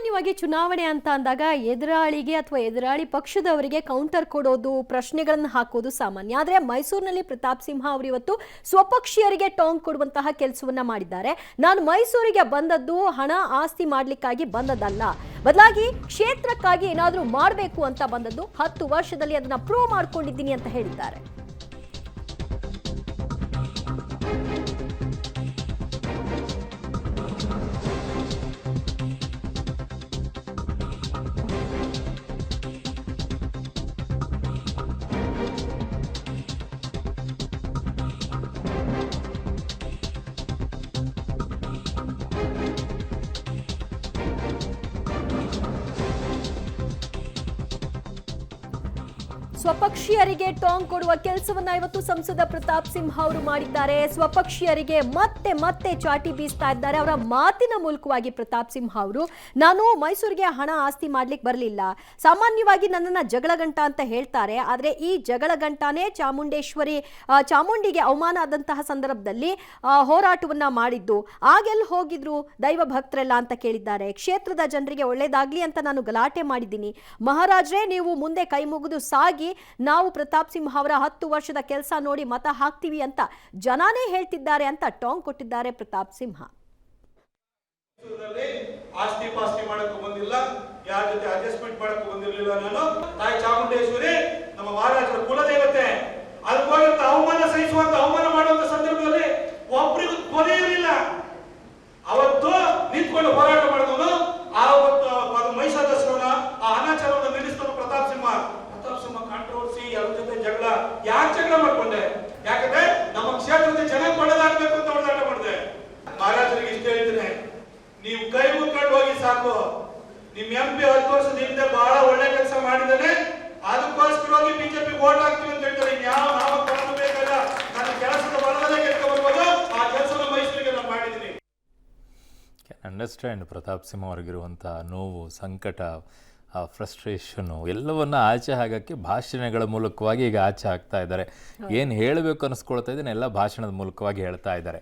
ಸಾಮಾನ್ಯವಾಗಿ ಚುನಾವಣೆ ಅಂತ ಅಂದಾಗ ಎದುರಾಳಿಗೆ ಅಥವಾ ಎದುರಾಳಿ ಪಕ್ಷದವರಿಗೆ ಕೌಂಟರ್ ಕೊಡೋದು, ಪ್ರಶ್ನೆಗಳನ್ನು ಹಾಕೋದು ಸಾಮಾನ್ಯ. ಆದರೆ ಮೈಸೂರಿನಲ್ಲಿ ಪ್ರತಾಪ್ ಸಿಂಹ ಅವರು ಇವತ್ತು ಸ್ವಪಕ್ಷೀಯರಿಗೆ ಟಾಂಗ್ ಕೊಡುವಂತಹ ಕೆಲಸವನ್ನ ಮಾಡಿದ್ದಾರೆ. ನಾನು ಮೈಸೂರಿಗೆ ಬಂದದ್ದು ಹಣ ಆಸ್ತಿ ಮಾಡ್ಲಿಕ್ಕಾಗಿ ಬಂದದ್ದಲ್ಲ, ಬದಲಾಗಿ ಕ್ಷೇತ್ರಕ್ಕಾಗಿ ಏನಾದರೂ ಮಾಡಬೇಕು ಅಂತ ಬಂದದ್ದು. 10 ವರ್ಷದಲ್ಲಿ ಅದನ್ನ ಪ್ರೂವ್ ಮಾಡ್ಕೊಂಡಿದ್ದೀನಿ ಅಂತ ಹೇಳಿದ್ದಾರೆ. ಸ್ವಪಕ್ಷೀಯರಿಗೆ ಟಾಂಗ್ ಕೊಡುವ ಕೆಲಸವನ್ನ ಇವತ್ತು ಸಂಸದ ಪ್ರತಾಪ್ ಸಿಂಹ ಅವರು ಮಾಡಿದ್ದಾರೆ. ಸ್ವಪಕ್ಷೀಯರಿಗೆ ಮತ್ತೆ ಮತ್ತೆ ಚಾಟಿ ಬೀಸ್ತಾ ಇದ್ದಾರೆ. ಅವರ ಮಾತಿನ ಮೂಲಕವಾಗಿ ಪ್ರತಾಪ್ ಸಿಂಹ ಅವರು, ನಾನು ಮೈಸೂರಿಗೆ ಹಣ ಆಸ್ತಿ ಮಾಡ್ಲಿಕ್ಕೆ ಬರಲಿಲ್ಲ, ಸಾಮಾನ್ಯವಾಗಿ ನನ್ನನ್ನ ಜಗಳಗಂಟ ಅಂತ ಹೇಳ್ತಾರೆ, ಆದರೆ ಈ ಜಗಳಗಂಟನೇ ಚಾಮುಂಡಿಗೆ ಅವಮಾನ ಆದಂತಹ ಸಂದರ್ಭದಲ್ಲಿ ಹೋರಾಟವನ್ನ ಮಾಡಿದ್ದು. ಆಗೆಲ್ಲ ಹೋಗಿದ್ರು ದೈವ ಭಕ್ತರೆಲ್ಲ ಅಂತ ಕೇಳಿದ್ದಾರೆ. ಕ್ಷೇತ್ರದ ಜನರಿಗೆ ಒಳ್ಳೇದಾಗ್ಲಿ ಅಂತ ನಾನು ಗಲಾಟೆ ಮಾಡಿದ್ದೀನಿ. ಮಹಾರಾಜ್ರೇ, ನೀವು ಮುಂದೆ ಕೈ ಮುಗಿದು ಸಾಗಿ, ನಾವು ಪ್ರತಾಪ್ ಸಿಂಹ ಅವರ 10 ವರ್ಷದ ಕೆಲಸ ನೋಡಿ ಮತ ಹಾಕ್ತೀವಿ ಅಂತ ಜನಾನೇ ಹೇಳ್ತಿದ್ದಾರೆ ಅಂತ ಟಾಂಗ್ ಕೊಟ್ಟಿದ್ದಾರೆ ಪ್ರತಾಪ್ ಸಿಂಹ. ಆಸ್ತಿ ಪಾಸ್ತಿ ಮಾಡಕ್ಕೆ ಬಂದಿಲ್ಲ, ಯಾರ ಜೊತೆ ಅಡ್ಜಸ್ಟ್ಮೆಂಟ್ ಮಾಡಕ್ಕೆ ಬಂದಿರಲಿಲ್ಲ. ನಾನು ತಾಯಿ ಚಾಮುಂಡೇಶ್ವರಿ ನಮ್ಮ ಮಹಾರಾಜರ ಕುಲದೇವತೆ, ಅದಕ್ಕೋಗಿ ಅವಮಾನ ಸಹಿಸುವಂತ ಅವಮಾನ ಮಾಡುವಂತ ಸಂದರ್ಭದಲ್ಲಿ ಒಬ್ಬರಿಗೂ ಕೊನೆ ಇರಲಿಲ್ಲ. ಅವತ್ತು ನಿಂತ್ಕೊಂಡು ಹೋರಾಟ ಮಾಡಿದವನು, ಆವತ್ತು ಅದು ಮೈಸೂರು ದಸರಾನ ಆ ಅನಾಚಾರವನ್ನು ನಿಲ್ಲಿಸಿದವನು ಪ್ರತಾಪ್ ಸಿಂಹ. ಕಾಂಟ್ರವರ್ಸಿ, ಯಾರ ಜೊತೆ ಜಗಳ, ಯಾಕೆ ಜಗಳ ಮಾಡ್ಕೊಂಡೆ? ಯಾಕಂದ್ರೆ ನಮ್ಮ ಕ್ಷೇತ್ರದ ಜನ ಒಳ್ಳೆದಾಗಬೇಕು ಅಂತ ಹೋರಾಟ ಮಾಡಿದೆ. ಮಹಾರಾಜರಿಗೆ ಇಷ್ಟ ಹೇಳ್ತೀನಿ, ನೀವು ಕೈ ಮುಕ್ಕೊಂಡು ಹೋಗಿ ಸಾಕು. ನಿಮ್ MP 10 ವರ್ಷದ ಹಿಂದೆ ಬಹಳ ಒಳ್ಳೆ ಕೆಲಸ ಮಾಡಿದ್ದಾನೆ, ಅದಕ್ಕೋಸ್ಕರವಾಗಿ ಬಿಜೆಪಿ ವೋಟ್ ಹಾಕ್ತೀವಿ ಅಂತ ಹೇಳ್ತಾರೆ. ಯಾವ ನಾಮಕರಣ ಬೇಕಲ್ಲ, ನನ್ನ ಕೆಲಸದ ಬಲದಲ್ಲೇ ಗೆದ್ಕೊಬರ್ಬೋದು. ಆ ಕೆಲಸನ ಮೈಸೂರಿಗೆ ನಾನು ಮಾಡಿದ್ದೀನಿ. ಅಂಡರ್ಸ್ಟ್ಯಾಂಡ್ ಪ್ರತಾಪ್ ಸಿಂಹ ಅವ್ರಿಗಿರುವಂಥ ನೋವು, ಸಂಕಟ, ಆ ಫ್ರಸ್ಟ್ರೇಷನು ಎಲ್ಲವನ್ನ ಆಚೆ ಹಾಕಕ್ಕೆ ಭಾಷಣಗಳ ಮೂಲಕವಾಗಿ ಈಗ ಆಚೆ ಹಾಕ್ತಾ ಇದ್ದಾರೆ. ಏನು ಹೇಳಬೇಕು ಅನಿಸ್ಕೊಳ್ತಾ ಇದ್ದೇನೆ ಎಲ್ಲ ಭಾಷಣದ ಮೂಲಕವಾಗಿ ಹೇಳ್ತಾ ಇದ್ದಾರೆ.